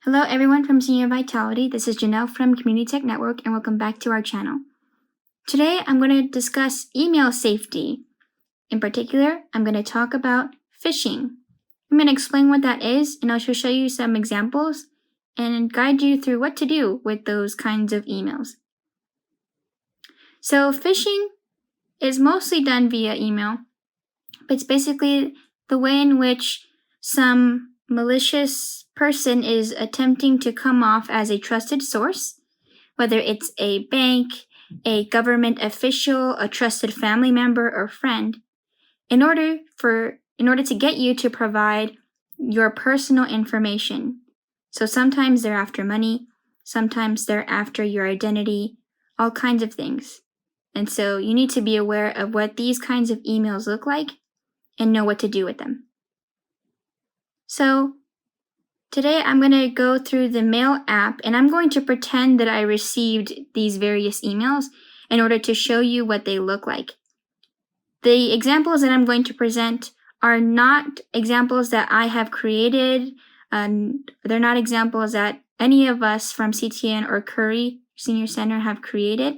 Hello everyone from Senior Vitality. This is Janelle from Community Tech Network and welcome back to our channel. Today I'm going to discuss email safety. In particular, I'm going to talk about phishing. I'm going to explain what that is and I'll show you some examples and guide you through what to do with those kinds of emails. So phishing is mostly done via email, but it's basically the way in which some malicious person is attempting to come off as a trusted source, whether it's a bank, a government official, a trusted family member or friend, in order to get you to provide your personal information. So sometimes they're after money, sometimes they're after your identity, all kinds of things. And so you need to be aware of what these kinds of emails look like and know what to do with them. So today I'm going to go through the Mail app and I'm going to pretend that I received these various emails in order to show you what they look like. The examples that I'm going to present are not examples that I have created. They're not examples that any of us from CTN or Curry Senior Center have created.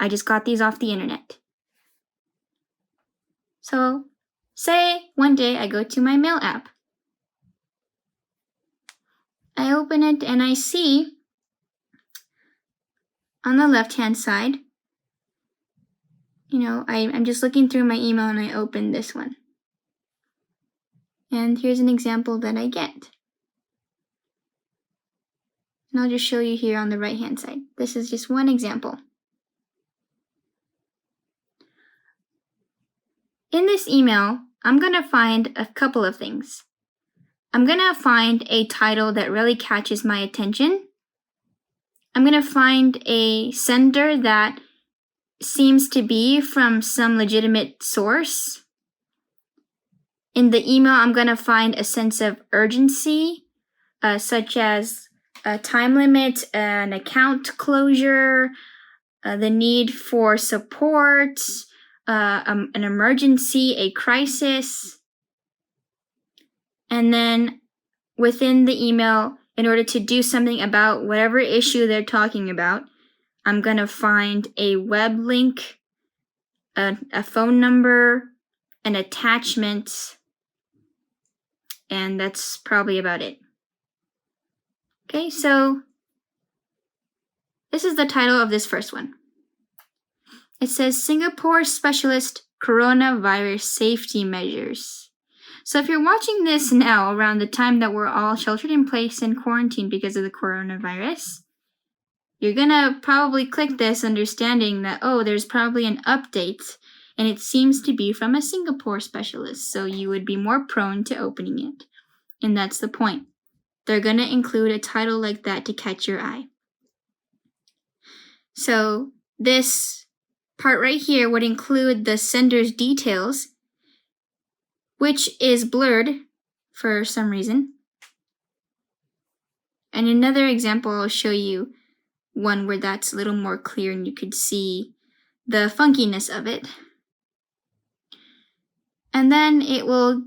I just got these off the internet. So say one day I go to my Mail app. I open it and I see on the left-hand side, I'm just looking through my email and I open this one. And here's an example that I get. And I'll just show you here on the right-hand side. This is just one example. In this email, I'm going to find a couple of things. I'm going to find a title that really catches my attention. I'm going to find a sender that seems to be from some legitimate source. In the email, I'm going to find a sense of urgency, such as a time limit, an account closure, the need for support, an emergency, a crisis. And then within the email, in order to do something about whatever issue they're talking about, I'm going to find a web link, a phone number, an attachment, and that's probably about it. Okay, so this is the title of this first one. It says Singapore Specialist Coronavirus Safety Measures. So if you're watching this now around the time that we're all sheltered in place and quarantined because of the coronavirus, you're gonna probably click this understanding that, there's probably an update and it seems to be from a Singapore specialist, so you would be more prone to opening it. And that's the point. They're gonna include a title like that to catch your eye. So this part right here would include the sender's details, which is blurred for some reason. And another example, I'll show you one where that's a little more clear and you could see the funkiness of it. And then it will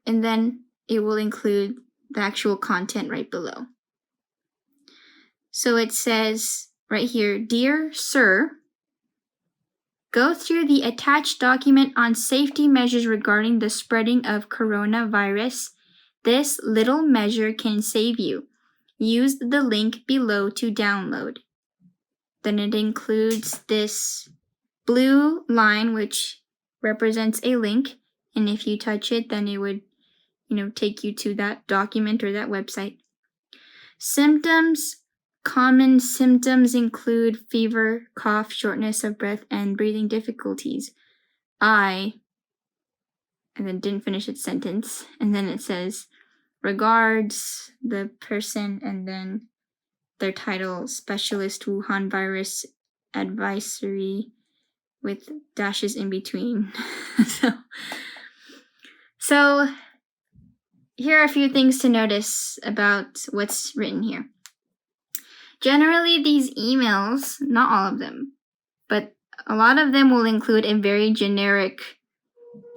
include the actual content right below. So it says right here, Dear Sir, go through the attached document on safety measures regarding the spreading of coronavirus. This little measure can save you. Use the link below to download. Then it includes this blue line, which represents a link. And if you touch it, then it would, take you to that document or that website. Symptoms. Common symptoms include fever, cough, shortness of breath, and breathing difficulties. And then didn't finish its sentence. And then it says, regards the person, and then their title, Specialist Wuhan Virus Advisory, with dashes in between. So here are a few things to notice about what's written here. Generally, these emails, not all of them, but a lot of them will include a very generic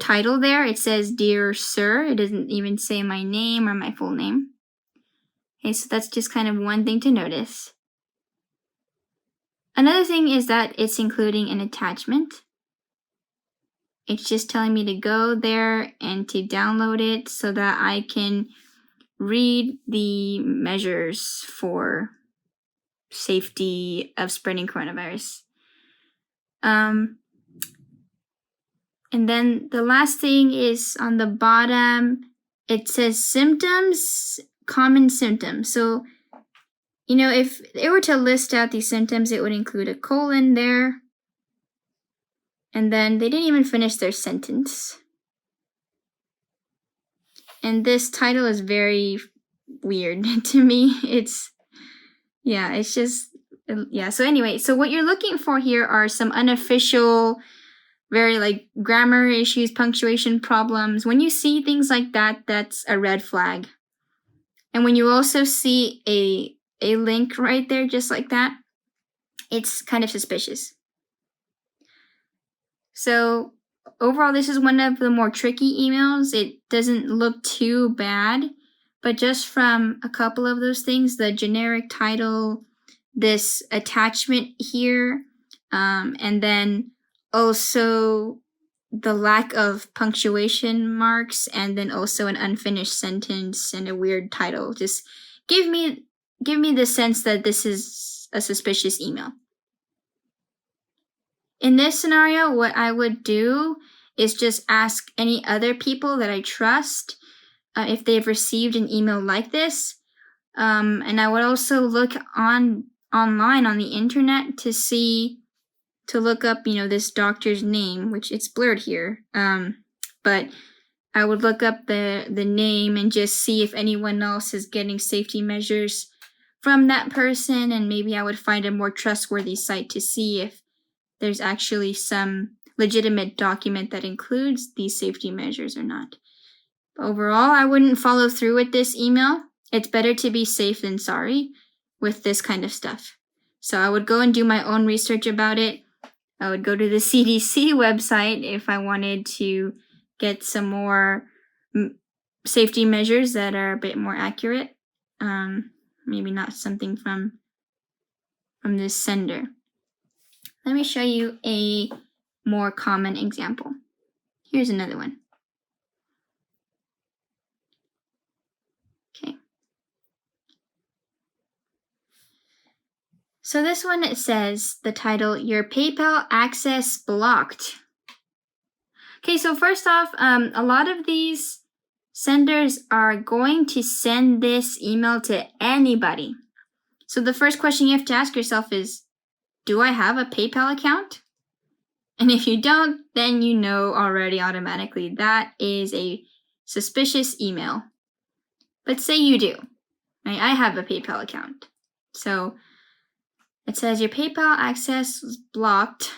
title there. It says, Dear Sir. It doesn't even say my name or my full name. Okay, so that's just kind of one thing to notice. Another thing is that it's including an attachment. It's just telling me to go there and to download it so that I can read the measures for safety of spreading coronavirus. And then the last thing is on the bottom, it says symptoms, common symptoms. So, if they were to list out these symptoms, it would include a colon there. And then they didn't even finish their sentence. And this title is very weird to me. So anyway, so what you're looking for here are some unofficial, very grammar issues, punctuation problems. When you see things like that, that's a red flag. And when you also see a link right there, just like that, it's kind of suspicious. So overall, this is one of the more tricky emails. It doesn't look too bad, but just from a couple of those things, the generic title, this attachment here, and then also the lack of punctuation marks, and then also an unfinished sentence and a weird title, just give me the sense that this is a suspicious email. In this scenario, what I would do is just ask any other people that I trust if they've received an email like this. And I would also look online on the internet to look up, this doctor's name, which it's blurred here. But I would look up the name and just see if anyone else is getting safety measures from that person, and maybe I would find a more trustworthy site to see if there's actually some legitimate document that includes these safety measures or not. But overall, I wouldn't follow through with this email. It's better to be safe than sorry with this kind of stuff. So I would go and do my own research about it. I would go to the CDC website if I wanted to get some more safety measures that are a bit more accurate. Maybe not something from this sender. Let me show you a more common example. Here's another one. Okay. So this one, it says the title, Your PayPal Access Blocked. Okay, so first off, a lot of these senders are going to send this email to anybody. So the first question you have to ask yourself is, do I have a PayPal account? And if you don't, then you know already automatically that is a suspicious email. But say you do. Right? I have a PayPal account. So it says your PayPal access was blocked.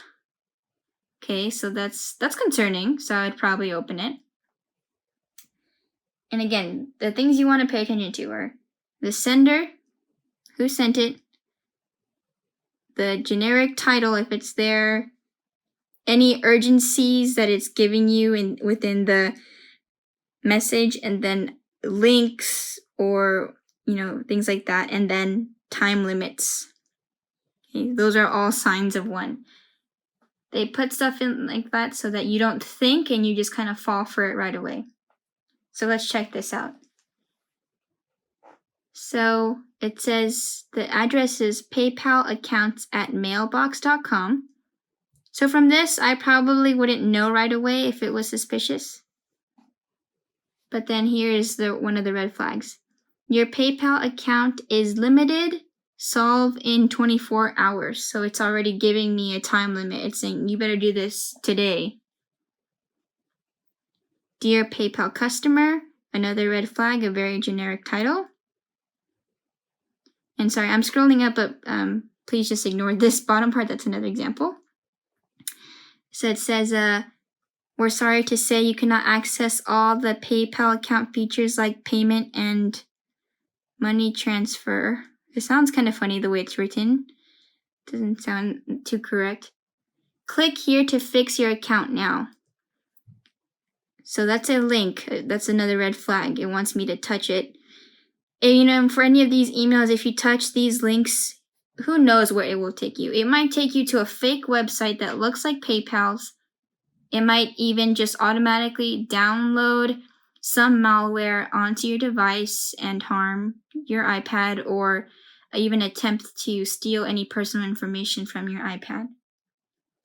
Okay, so that's concerning. So I'd probably open it. And again, the things you want to pay attention to are the sender, who sent it, the generic title if it's there, any urgencies that it's giving you within the message, and then links or things like that, and then time limits. Okay, those are all signs of one. They put stuff in like that so that you don't think and you just kind of fall for it right away. So let's check this out. So it says the address is paypalaccounts@mailbox.com. So from this, I probably wouldn't know right away if it was suspicious. But then here is one of the red flags. Your PayPal account is limited. Solve in 24 hours. So it's already giving me a time limit. It's saying, you better do this today. Dear PayPal customer, another red flag, a very generic title. And sorry, I'm scrolling up, but please just ignore this bottom part. That's another example. So it says, we're sorry to say you cannot access all the PayPal account features like payment and money transfer. It sounds kind of funny the way it's written. Doesn't sound too correct. Click here to fix your account now. So that's a link. That's another red flag. It wants me to touch it. For any of these emails, if you touch these links, who knows where it will take you. It might take you to a fake website that looks like PayPal's. It might even just automatically download some malware onto your device and harm your iPad, or even attempt to steal any personal information from your iPad.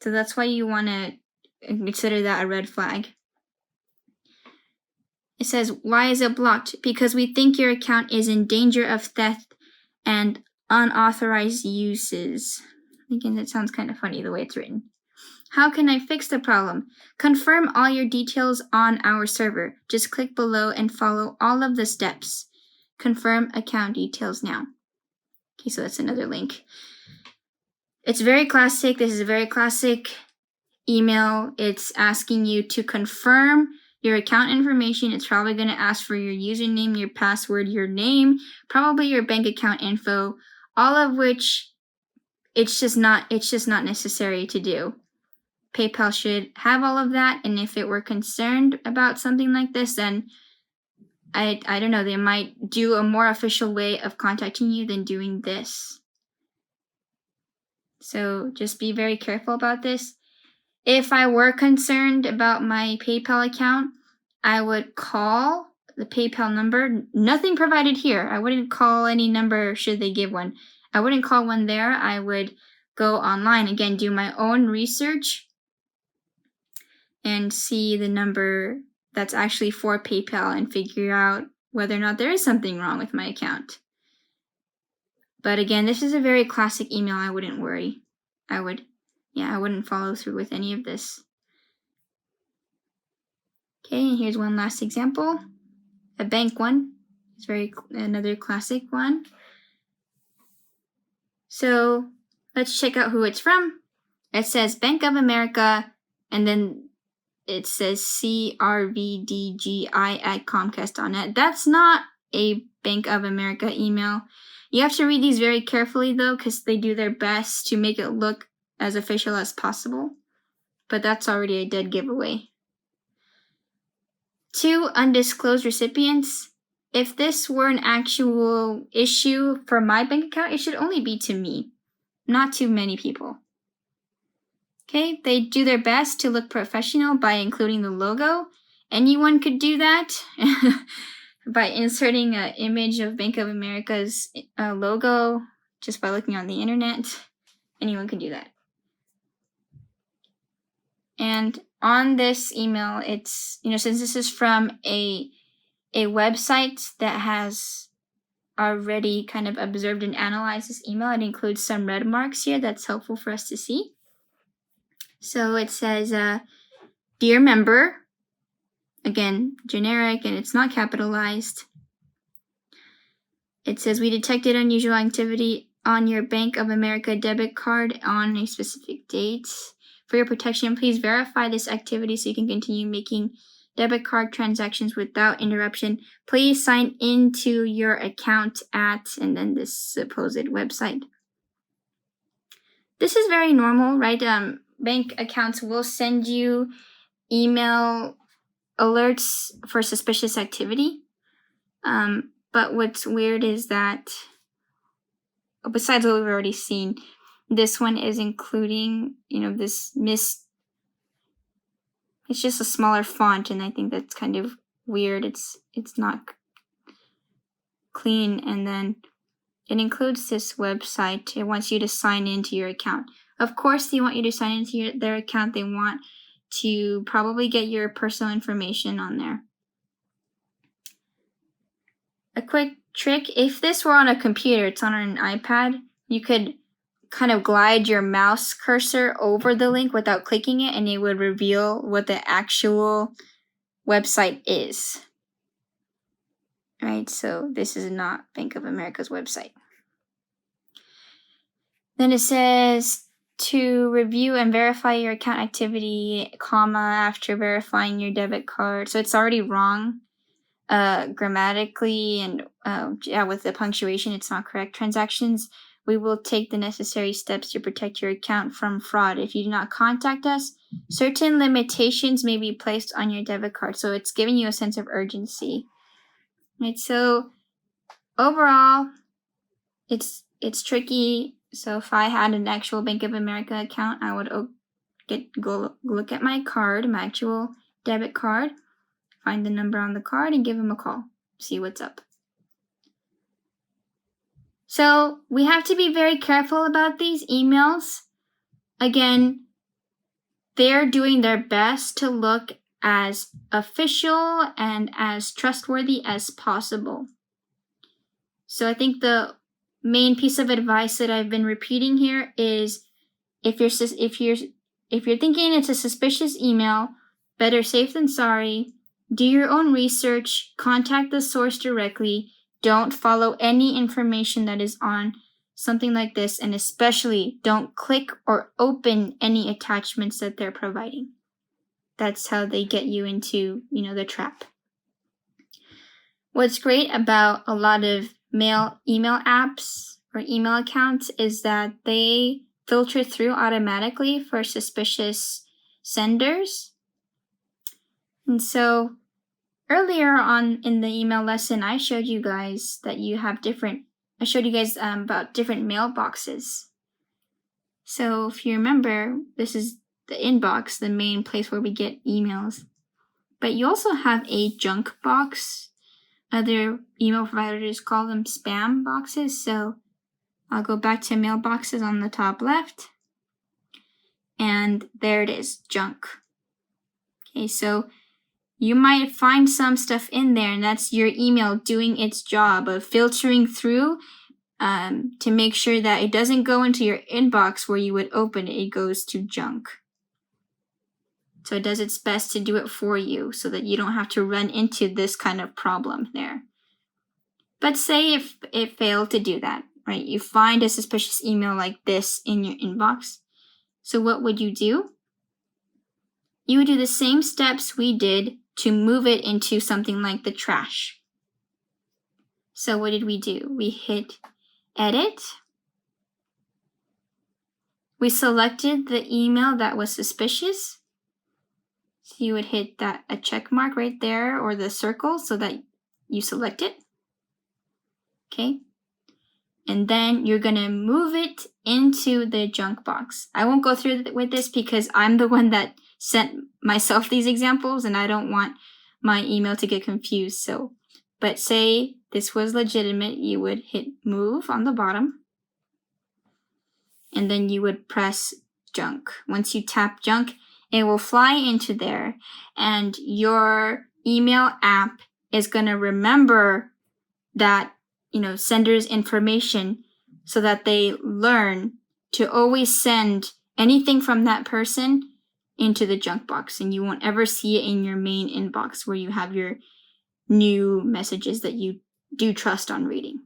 So that's why you want to consider that a red flag. It says, why is it blocked? Because we think your account is in danger of theft and unauthorized uses. Again, that sounds kind of funny the way it's written. How can I fix the problem? Confirm all your details on our server. Just click below and follow all of the steps. Confirm account details now. Okay, so that's another link. It's very classic. This is a very classic email. It's asking you to confirm your account information. It's probably going to ask for your username, your password, your name, probably your bank account info, all of which it's just not necessary to do. PayPal should have all of that, and if it were concerned about something like this, then I don't know, they might do a more official way of contacting you than doing this. So just be very careful about this. If I were concerned about my PayPal account, I would call the PayPal number. Nothing provided here. I wouldn't call any number should they give one. I wouldn't call one there. I would go online, again, do my own research and see the number that's actually for PayPal and figure out whether or not there is something wrong with my account. But again, this is a very classic email. I wouldn't worry. I wouldn't follow through with any of this. Okay, and here's one last example. A bank one. It's another classic one. So let's check out who it's from. It says Bank of America, and then it says crvdgi@comcast.net. That's not a Bank of America email. You have to read these very carefully, though, because they do their best to make it look as official as possible. But that's already a dead giveaway. 2 undisclosed recipients. If this were an actual issue for my bank account, it should only be to me, not to many people. Okay, they do their best to look professional by including the logo. Anyone could do that by inserting an image of Bank of America's logo just by looking on the internet. Anyone can do that. And on this email, it's, since this is from a website that has already kind of observed and analyzed this email, it includes some red marks here that's helpful for us to see. So it says, dear member, again, generic, and it's not capitalized. It says, we detected unusual activity on your Bank of America debit card on a specific date. For your protection, please verify this activity so you can continue making debit card transactions without interruption. Please sign into your account at, and then this supposed website. This is very normal, right? Bank accounts will send you email alerts for suspicious activity. But what's weird is that, besides what we've already seen, this one is including, it's just a smaller font, and I think that's kind of weird. It's not clean, and then it includes this website. It wants you to sign into your account. Of course, they want you to sign into their account. They want to probably get your personal information on there. A quick trick, if this were on a computer, it's on an iPad, you could kind of glide your mouse cursor over the link without clicking it, and it would reveal what the actual website is. Right, so this is not Bank of America's website. Then it says to review and verify your account activity, comma, after verifying your debit card. So it's already wrong grammatically, and with the punctuation, it's not correct. Transactions, we will take the necessary steps to protect your account from fraud. If you do not contact us, certain limitations may be placed on your debit card. So it's giving you a sense of urgency. Right, so overall, it's tricky. So if I had an actual Bank of America account, I would go look at my card, my actual debit card, find the number on the card, and give them a call. See what's up. So we have to be very careful about these emails. Again, they're doing their best to look as official and as trustworthy as possible. So I think the main piece of advice that I've been repeating here is if you're thinking it's a suspicious email, better safe than sorry. Do your own research, contact the source directly. Don't follow any information that is on something like this, and especially don't click or open any attachments that they're providing. That's how they get you into, the trap. What's great about a lot of email apps or email accounts is that they filter through automatically for suspicious senders. And so earlier on in the email lesson, I showed you guys that about different mailboxes. So if you remember, this is the inbox, the main place where we get emails. But you also have a junk box. Other email providers call them spam boxes. So I'll go back to mailboxes on the top left. And there it is, junk. Okay, so you might find some stuff in there, and that's your email doing its job of filtering through to make sure that it doesn't go into your inbox where you would open it. It goes to junk. So it does its best to do it for you so that you don't have to run into this kind of problem there. But say if it failed to do that, right? You find a suspicious email like this in your inbox. So what would you do? You would do the same steps we did to move it into something like the trash. So what did we do? We hit edit. We selected the email that was suspicious. So you would hit a check mark right there or the circle so that you select it. Okay. And then you're going to move it into the junk box. I won't go through with this because I'm the one that sent myself these examples and I don't want my email to get confused. But say this was legitimate, you would hit move on the bottom and then you would press junk. Once you tap junk, it will fly into there and your email app is going to remember that, sender's information so that they learn to always send anything from that person into the junk box, and you won't ever see it in your main inbox where you have your new messages that you do trust on reading.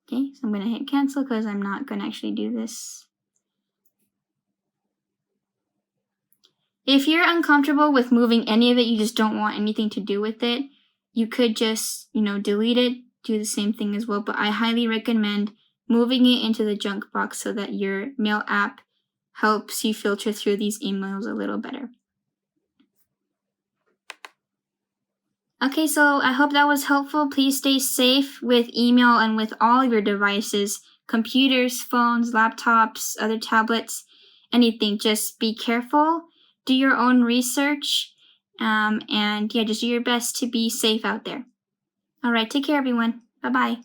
Okay, so I'm going to hit cancel because I'm not going to actually do this. If you're uncomfortable with moving any of it, you just don't want anything to do with it, you could just, delete it, do the same thing as well. But I highly recommend moving it into the junk box so that your mail app helps you filter through these emails a little better. Okay, so I hope that was helpful. Please stay safe with email and with all of your devices, computers, phones, laptops, other tablets, anything. Just be careful, do your own research, and just do your best to be safe out there. All right, take care, everyone. Bye-bye.